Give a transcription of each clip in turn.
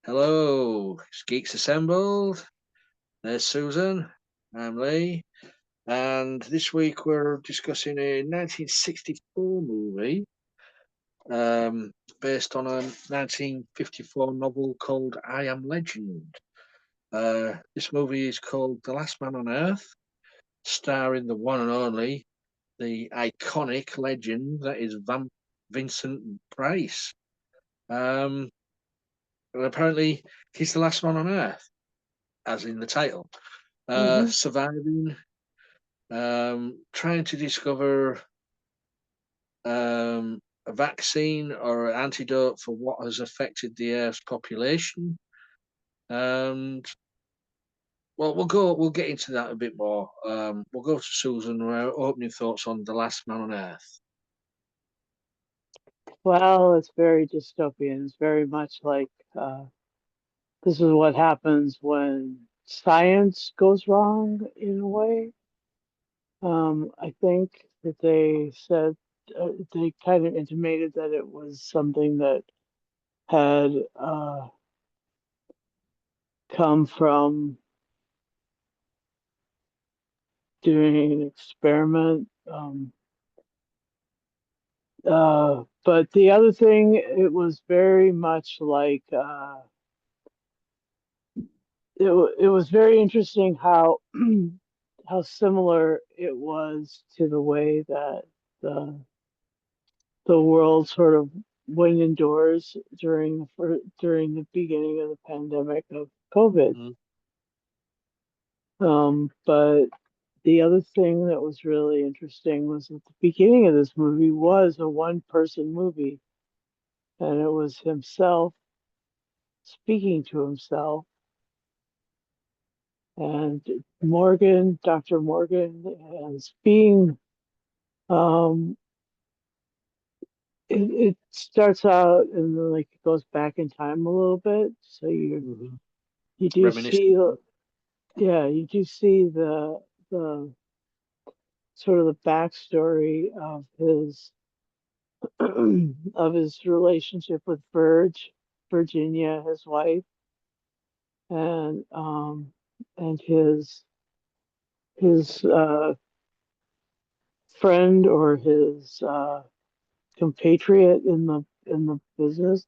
Hello, it's Geeks Assembled. There's Susan. I'm Lee. And this week we're discussing a 1964 movie um, based on a 1954 novel called I Am Legend. This movie is called The Last Man on Earth, starring the one and only, the iconic legend that is Vincent Price. Um, and apparently, he's the last man on Earth, as in the title. Hmm. Surviving, trying to discover a vaccine or an antidote for what has affected the Earth's population. And we'll get into that a bit more. We'll go to Susan. Our opening thoughts on The Last Man on Earth. Well, it's very dystopian. It's very much like this is what happens when science goes wrong in a way. I think that they said they kind of intimated that it was something that had come from doing an experiment. But the other thing, it was very much like it was very interesting how how similar it was to the way that the the world sort of went indoors during the beginning of the pandemic of COVID. Mm-hmm. But the other thing that was really interesting was that the beginning of this movie was a one-person movie, and it was himself speaking to himself, and Dr. Morgan, as being um, it starts out and then like it goes back in time a little bit. So Mm-hmm. you do see Reminiscent. you do see the sort of the backstory of his of his relationship with Virginia, his wife, and his friend or his compatriot in the business,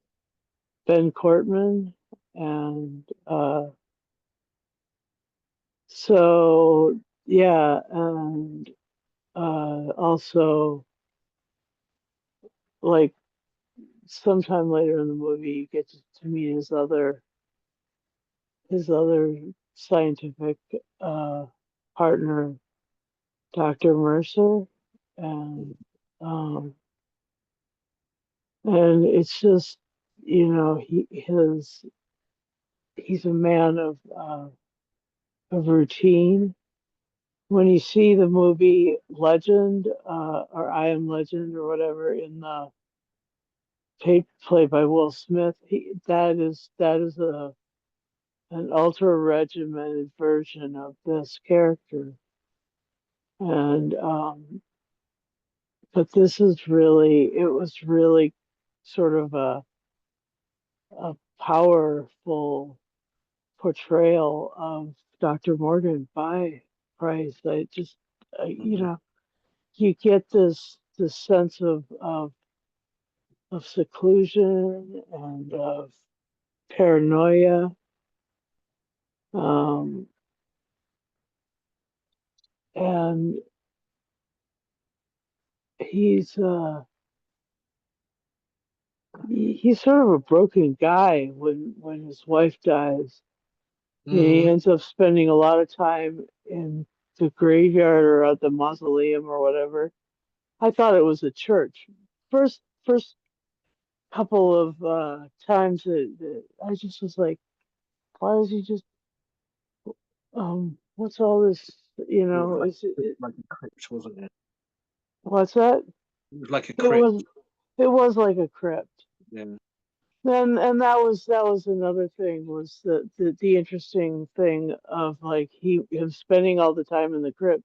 Ben Cortman, and so yeah, and also like sometime later in the movie, you get to meet his other scientific uh, partner, Dr. Mercer, and um, and it's just he's a man of routine. When you see the movie Legend or I Am Legend or whatever in the played by Will Smith, that is a an ultra regimented version of this character, and but this is really it was really sort of a powerful portrayal of Dr. Morgan by Price. I just Mm-hmm. you get this sense of seclusion and of paranoia. Um, and he's he's sort of a broken guy when his wife dies. He Mm-hmm. ends up spending a lot of time in the graveyard or at the mausoleum or whatever. I thought it was a church. First couple of times that I just was like, why is he just what's all this? It was Is it like a crypt, wasn't it? what's that? It was like a It crypt. it was like a crypt. Yeah. Then and that was another thing was the interesting thing of like him spending all the time in the crypt,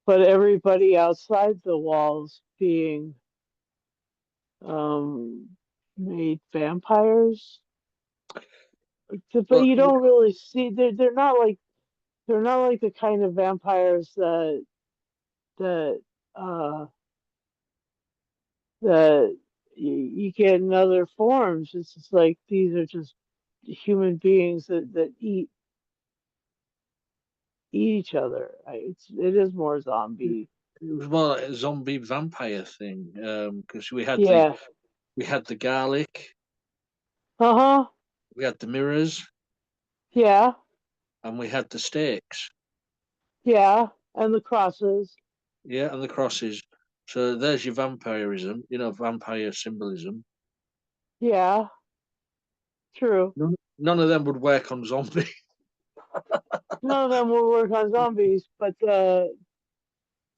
but everybody outside the walls being um made vampires. but But you don't really see they're not like the kind of vampires that uh that you get in other forms. It's just like these are just human beings that eat each other. It is more zombie. it was more like a zombie vampire thing, because Yeah. we had the garlic, Uh-huh. we had the mirrors, Yeah. and we had the stakes. Yeah. And the crosses. Yeah, and the crosses. So there's your vampirism, vampire symbolism. Yeah. True. None of them would work on zombie. None of them will work on zombies, but they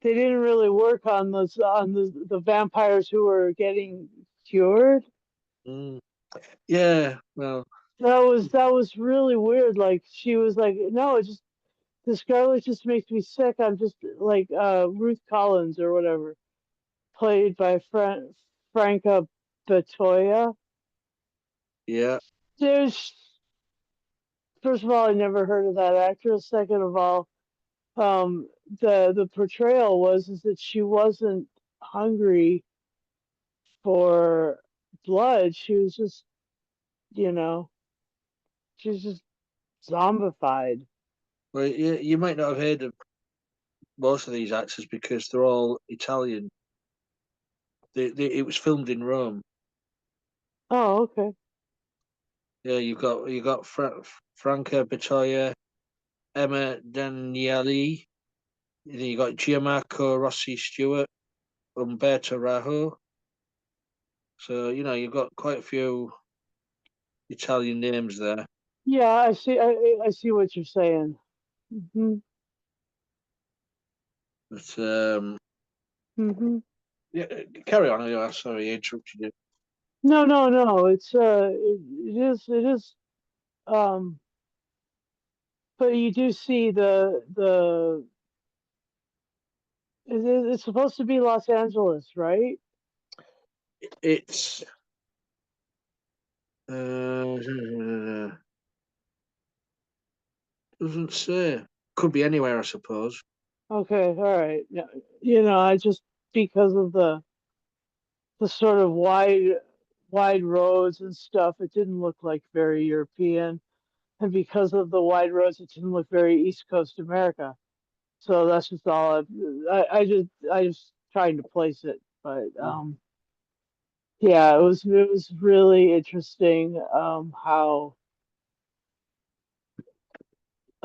didn't really work on the vampires who were getting cured. Mm. Yeah, well, That was really weird. Like she was like, no, it just the scarlet just makes me sick. I'm just like Ruth Collins or whatever, played by Franca Batoya. yeah. There's first of all, I never heard of that actress. Second of all, the portrayal was is that she wasn't hungry for blood. She was just, you know, she was just zombified. Well, you might not have heard of most of these actors because they're all Italian. It was filmed in Rome. Oh, okay. Yeah, you got Franca Bettoia, Emma Danieli, and then you got Gianmarco Rossi Stewart, Umberto Rajo. So you've got quite a few Italian names there. Yeah, I see. I see what you're saying. Hmm. But Hmm. yeah, carry on. Sorry, I interrupted you. No, no, no. It is. Um, but you do see it's supposed to be Los Angeles, right? It's doesn't say. Could be anywhere, I suppose. Okay, all right. Yeah, I just because of the sort of wide roads and stuff, it didn't look like very European, and because of the wide roads, it didn't look very East Coast America. So that's just all. I just trying to place it, but yeah, it was really interesting how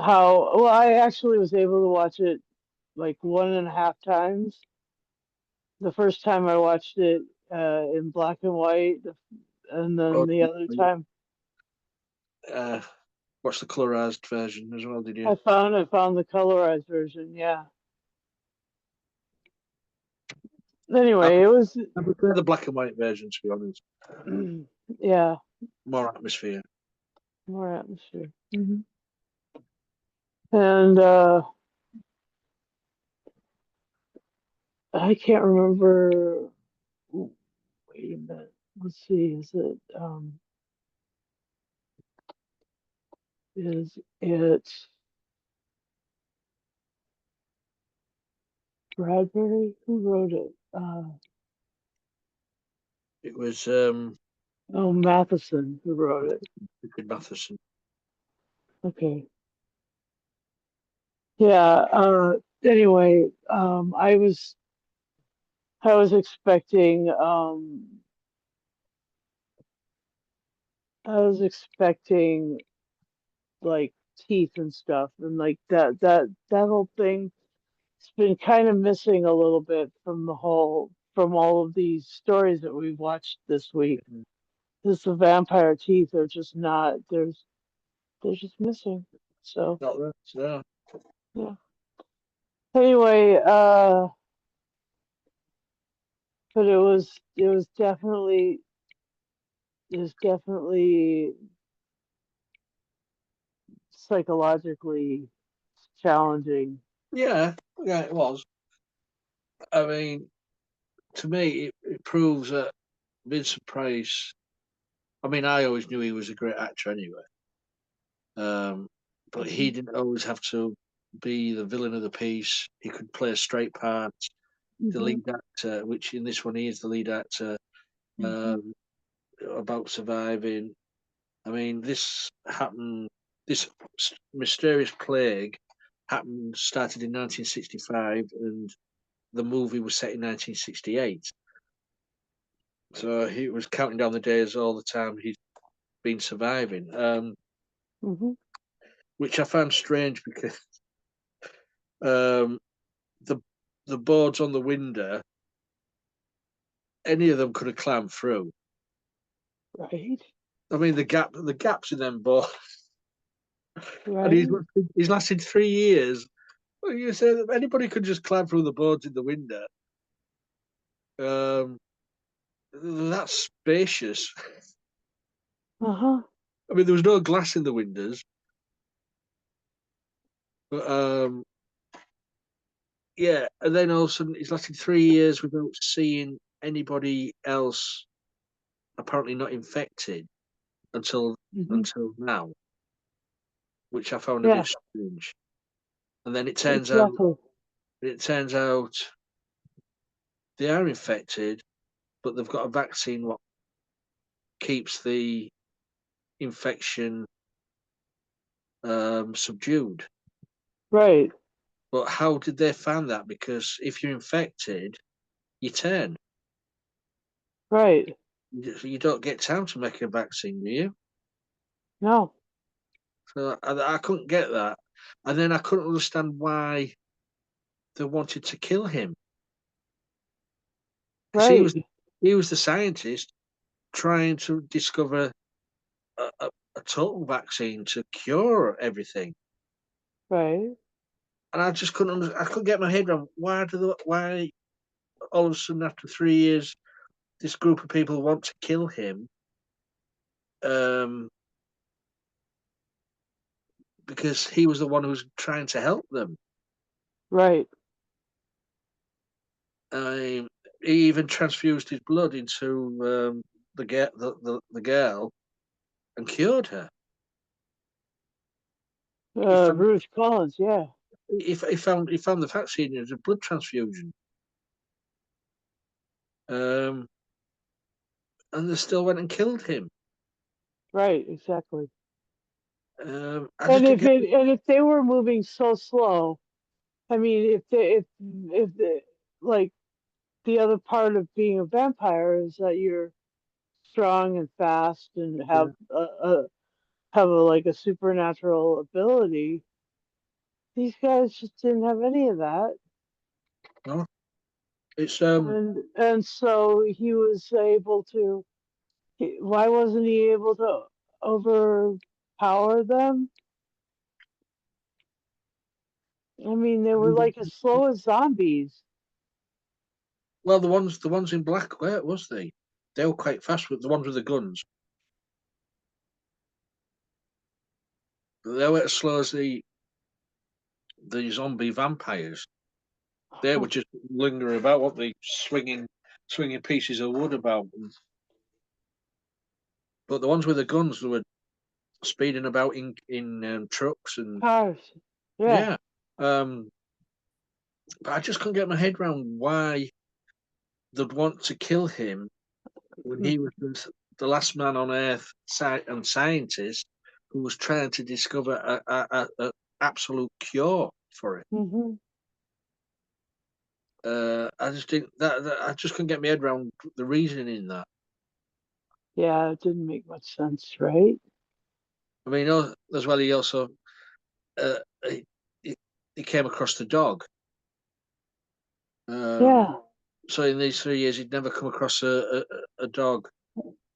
well I actually was able to watch it like one and a half times. The first time I watched it in black and white, and then Oh, the other time uh, what's the colorized version as well? Did you? I found the colorized version. Yeah. I Anyway, it prefer, was I prefer the black and white version, to be honest. yeah, More atmosphere. more atmosphere. And I can't remember. Ooh, wait a minute. Let's see. Is it Bradbury? Who wrote it? It was Oh, Matheson who wrote it. Richard Matheson. Okay. Yeah. Anyway, I was expecting I was expecting like teeth and stuff, and like that whole thing. It's been kind of missing a little bit from all of these stories that we've watched this week. Just the vampire teeth are just not they're just missing. So Not that. So yeah. Anyway, but it was definitely psychologically challenging. yeah, yeah, it was. I mean, to me, it proves that Vincent Price. I mean, I always knew he was a great actor anyway. But he didn't always have to be the villain of the piece. He could play a straight part, the Mm-hmm. lead actor, which in this one he is the lead actor, Mm-hmm. um, about surviving. I mean, this happened. This mysterious plague started in 1965, and the movie was set in 1968. So he was counting down the days all the time he'd been surviving, Mm-hmm. which I found strange because um, the the boards on the window, any of them could have climbed through. Right. I mean, the gaps in them boards, and Right. he's lasted 3 years. Well, you say that anybody could just climb through the boards in the window. Um, that's spacious. Uh-huh. I mean, there was no glass in the windows, but yeah. And then all of a sudden, he's lasted 3 years without seeing anybody else apparently not infected until Mm-hmm. until now, which I found a Yeah, bit strange. And then exactly. it turns out they are infected, but they've got a vaccine what keeps the infection subdued. Right. But how did they find that? Because if you're infected, you turn. Right. You don't get time to make a vaccine, do you? No. So I couldn't get that. And then I couldn't understand why they wanted to kill him because Right. he was the scientist trying to discover a total vaccine to cure everything. Right. And I just I couldn't get my head around why all of a sudden after 3 years this group of people want to kill him, um, because he was the one who was trying to help them. Right. Um, he even transfused his blood into the girl and cured her. He found Bruce Collins, yeah. he found the vaccine as a blood transfusion, um, and they still went and killed him. Right, exactly. I just couldn't get. And if they were moving so slow, I mean, if the like the other part of being a vampire is that you're strong and fast and Yeah, have like a supernatural ability. These guys just didn't have any of that, no, it's and so he was able to. Why wasn't he able to overpower them? I mean, they were like as slow as zombies. well, the ones in black, where was they? They were quite fast with the ones with the guns. They were as slow as the zombie vampires. They were just lingering about, what they swinging pieces of wood about them. But the ones with the guns, they were speeding about in trucks and Cars. Yeah. yeah. Um, but I just couldn't get my head around why they'd want to kill him when he was the last man on Earth and scientist who was trying to discover a absolute cure for it. Mm-hmm. I just didn't that I just couldn't get my head around the reasoning in that. Yeah, it didn't make much sense, right? I mean, as well, he also uh, he, he he came across the dog. Um, Yeah. so in these 3 years, he'd never come across a dog.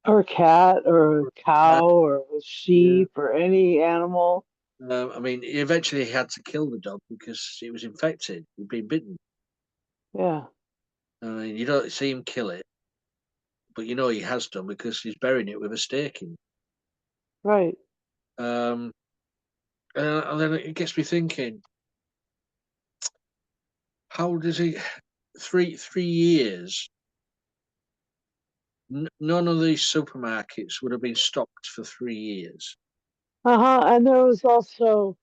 Or a cat or a Uh, cow or a yeah. sheep or any animal. I mean, eventually he had to kill the dog because it was infected. He'd been bitten. Yeah. I mean, you don't see him kill it, but you know he has done because he's burying it with a stake in. Right. Um, and then it gets me thinking: how does he? 3 years. None of these supermarkets would have been stocked for 3 years. And there was also,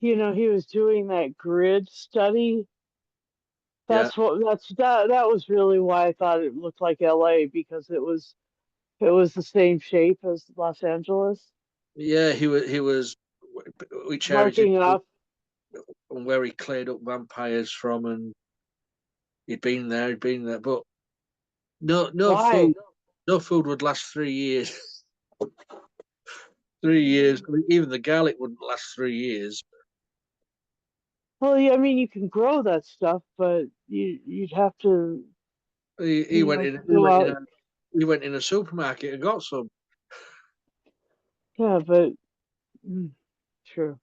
he was doing that grid study. Yeah, That was really why I thought it looked like LA, because it was the same shape as Los Angeles, yeah. He was which areas marking off. and where he cleared up vampires from, and he'd been there, but no Why? food, no food would last 3 years. 3 years. I mean, even the garlic wouldn't last 3 years. Well, yeah, I mean, you can grow that stuff, but you'd have to, He went in. He go went in out. a. He went in a supermarket and got some. Yeah, but true.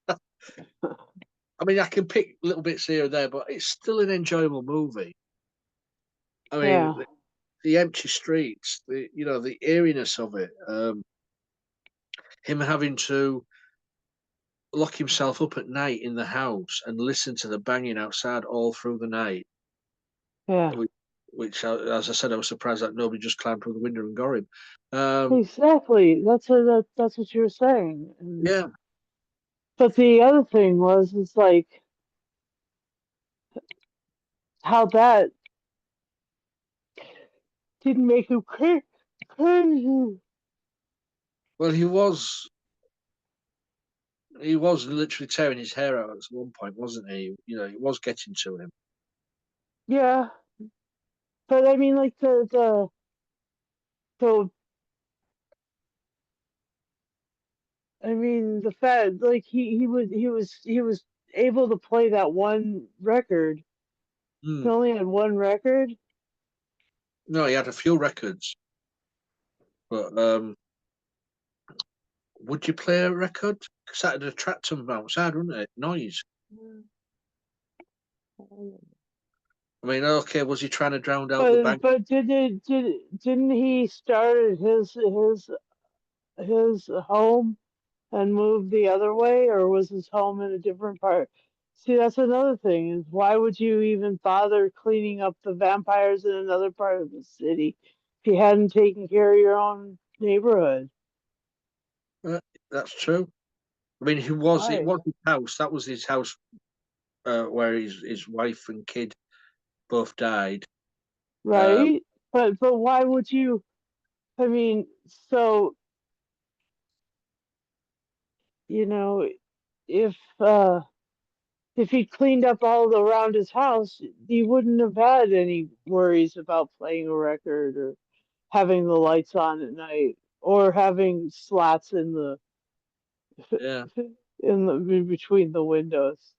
I mean, I can pick little bits here and there, but it's still an enjoyable movie. I mean, Yeah, the empty streets, the eeriness of it, him having to lock himself up at night in the house and listen to the banging outside all through the night, yeah, which, as I said, I was surprised that nobody just climbed through the window and got him. Um, exactly. That's what you were saying. yeah, But the other thing is like how that didn't make him crazy. well, he was literally tearing his hair out at one point, wasn't he? It was getting to him. Yeah, but I mean, like the I mean, the fact, like he was able to play that one record. He Hmm. only had one record, No, he had a few records, but would you play a record? Because that'd attract them outside, wouldn't it? Noise. I mean, okay, was he trying to drown out the bang? but didn't he start at his home and move the other way, or was his home in a different part? See, that's another thing, is why would you even bother cleaning up the vampires in another part of the city if you hadn't taken care of your own neighborhood? Uh, that's true. I mean, it Why? was his house. That was his house where his wife and kid both died. Um, Right? But why would you? I mean, so you know, if uh if he cleaned up all around his house, he wouldn't have had any worries about playing a record or having the lights on at night or having slats yeah, in between the windows.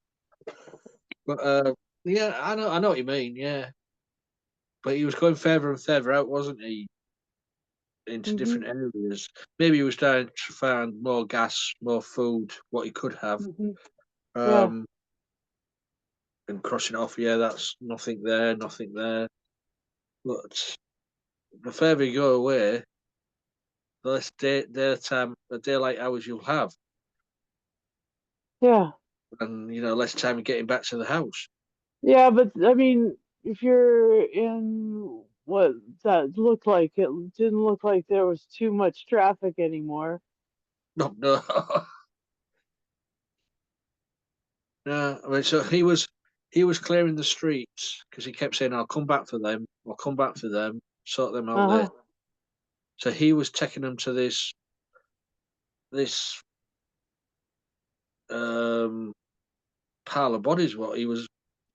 but yeah, I know what you mean. Yeah, but he was going further and further out, wasn't he? Into Hmm. different areas. Maybe he was trying to find more gas, more food, what he could have. Hmm. Yeah, Um, and crossing off, yeah, that's nothing there, nothing there. But the further you go away, the less daytime, the daylight hours you'll have, yeah, and less time getting back to the house. yeah. But I mean, if you're in what that looked like, it didn't look like there was too much traffic anymore. No, no, no. I mean, so he was clearing the streets because he kept saying, "I'll come back for them. I'll come back for them. Sort them out Uh later." huh. So he was taking them to this um, pile of bodies. What he was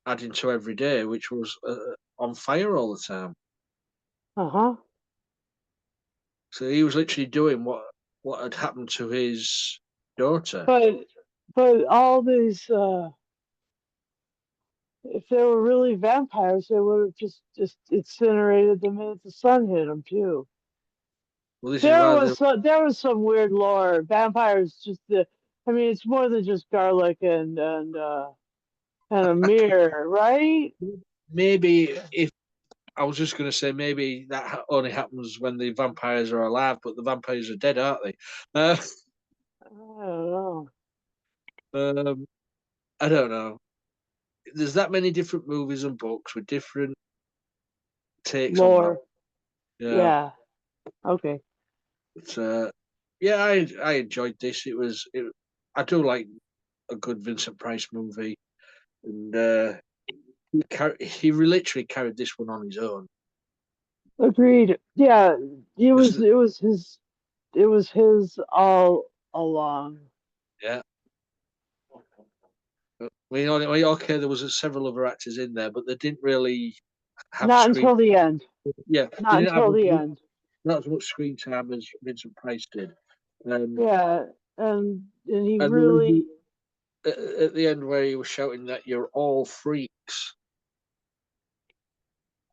adding to every day, which was on fire all the time. Uh huh. So he was literally doing what had happened to his daughter. But all these, if they were really vampires, they would have just incinerated the minute the sun hit them too. Well, this is why they. There was some weird lore. Vampires just the. I mean, it's more than just garlic and a mirror, right? Maybe if I was just going to say maybe that only happens when the vampires are alive, but the vampires are dead, aren't they? I don't know. Um, I don't know. There's that many different movies and books with different takes on that. Lore. Yeah, Yeah. Okay. but, Yeah, I enjoyed this. I do like a good Vincent Price movie, and he literally carried this one on his own. Agreed. Yeah, it was Because, it was his it was his all along. yeah, okay, there was several other actors in there, but they didn't really have Not screen. until the end. Yeah, they Not didn't have until the end. not as much screen time as Vincent Price did. Um, Yeah, and he and there was really at the end where he was shouting that you're all freaks.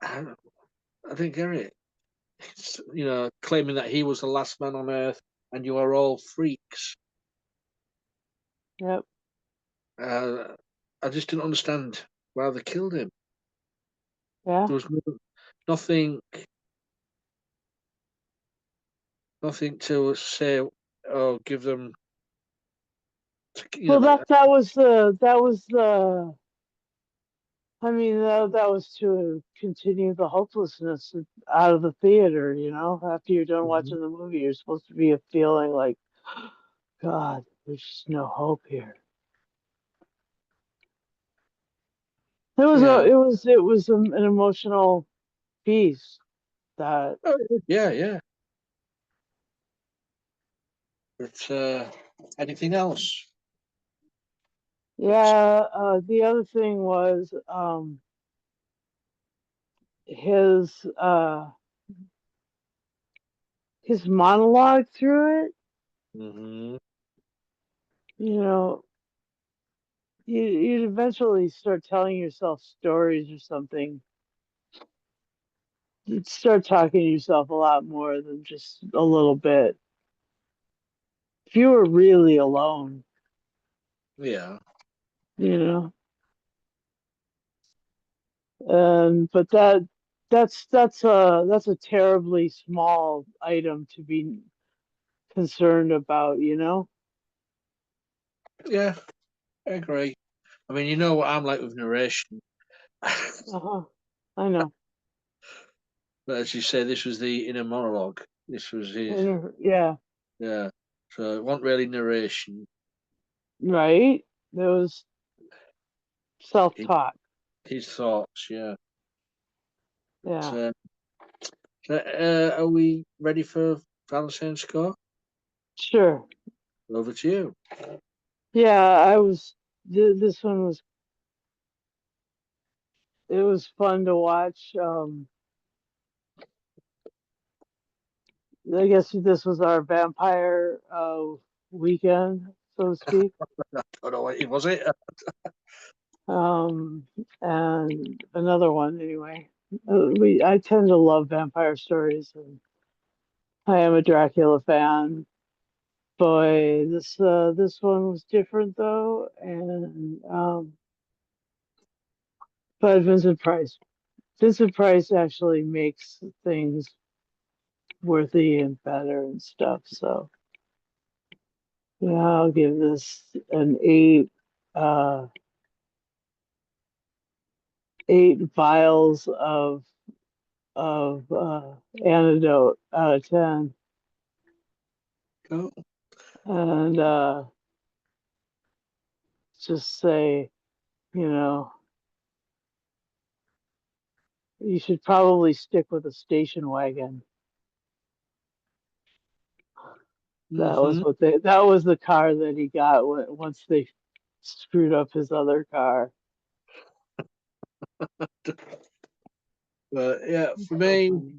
I, I didn't get it. Claiming that he was the last man on Earth and you are all freaks. yep. Uh, I just didn't understand why they killed him. Yeah. There was nothing, nothing to say or give them. You Well, know, that was the I mean that was to continue the hopelessness out of the theater. After you're done Mhm. watching the movie, you're supposed to be feeling like, God, there's just no hope here. Yeah, An emotional piece that oh, yeah, yeah. But anything else? yeah. The other thing was his his monologue through it. Hmm. You know, you'd eventually start telling yourself stories or something. You'd start talking to yourself a lot more than just a little bit. If you were really alone, Yeah, you know. But that's a terribly small item to be concerned about. yeah, I agree. I mean, you know what I'm like with narration. Uh-huh. I know. But as you say, this was the inner monologue. This was his, Yeah, yeah. So it wasn't really narration. right. There was His, self-talk. his thoughts, yeah. Yeah. So, are we ready for Valentine's score? Sure. Over to you. Yeah, this one was it was fun to watch. I guess this was our vampire weekend, so to speak. I don't know what it was. It. Um, and another one anyway. I tend to love vampire stories, and I am a Dracula fan. Boy, this one was different though, and but Vincent Price actually makes things worthy and better and stuff. So yeah, I'll give this an 8. Uh, 8 vials of antidote out of 10, Cool. and just say, you know, you should probably stick with a station wagon. Hmm. That was the car that he got once they screwed up his other car. But yeah, for So me, funny.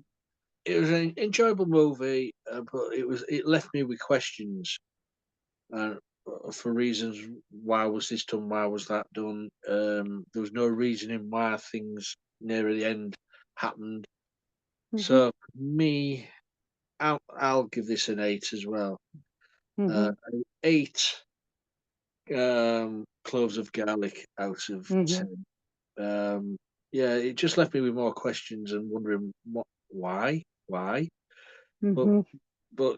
it was an enjoyable movie, but it left me with questions uh, for reasons. Why was this done? Why was that done? There was no reasoning why things near the end happened. Hmm. So for me, I'll give this an 8 as well. Hmm. An 8 cloves of garlic out of Hmm. 10. Um, yeah, it just left me with more questions and wondering why. But Hmm.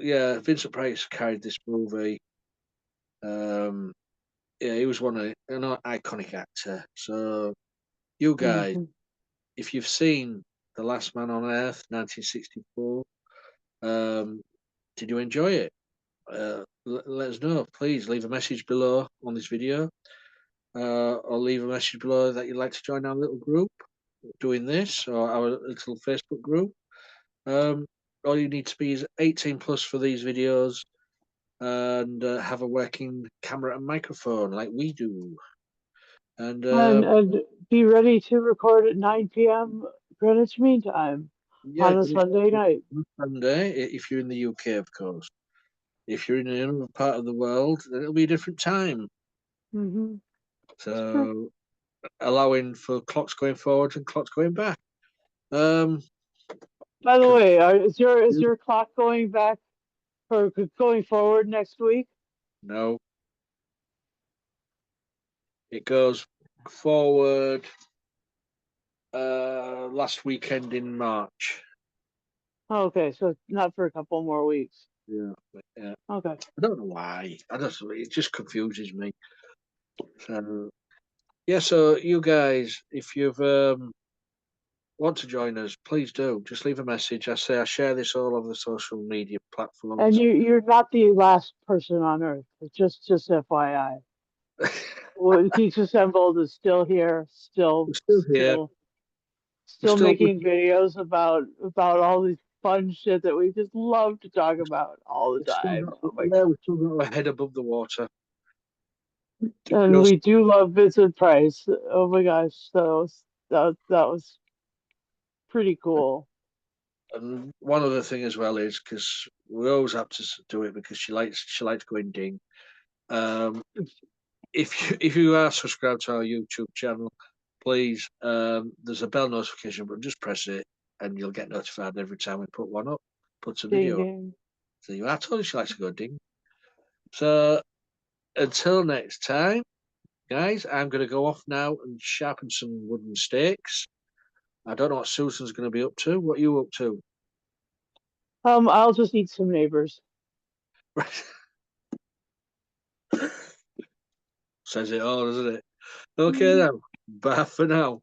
yeah, Vincent Price carried this movie. Um, yeah, he was an iconic actor. So you guys, Hmm. if you've seen The Last Man on Earth, 1964, um, did you enjoy it? let us know. Please leave a message below on this video, or leave a message below that you'd like to join our little group doing this, or our little Facebook group. All you need to be is 18 plus for these videos, and have a working camera and microphone like we do. And And be ready to record at 9 p.m. Greenwich Mean Time yeah, on a Sunday night. Sunday, if you're in the UK, of course. If you're in another part of the world, then it'll be a different time. Mm-hmm. Sure. So allowing for clocks going forward and clocks going back. Um, By the 'Cause way, is your clock going back or going forward next week? no, it goes forward last weekend in March. Oh, okay, so not for a couple more weeks. Yeah, yeah. Okay. I don't know why. I don't. It just confuses me. So yeah. So you guys, if you've want to join us, please do. Just leave a message. I share this all over the social media And platforms. you're not the last person on Earth. Just FYI. We're Well, Geeks Assembled is still here, still here. We're still still making videos about all these fun shit that we just love to talk about all the we've still time. got Oh my yeah, god! we've still got our head above the water. And Just we do love Vincent Price. Oh my gosh, that was pretty cool. and one other thing as well is because we always have to do it because she likes going ding. Um, if you are subscribed to our YouTube channel, please there's a bell notification button. Just press it, and you'll get notified every time we put one up, put a Ding video up. ding. So I told you she likes to go ding. So until next time, guys, I'm going to go off now and sharpen some wooden stakes. I don't know what Susan's going to be up to. What are you up to? I'll just eat some neighbors. Says it all, doesn't it? Okay then. Bye for now.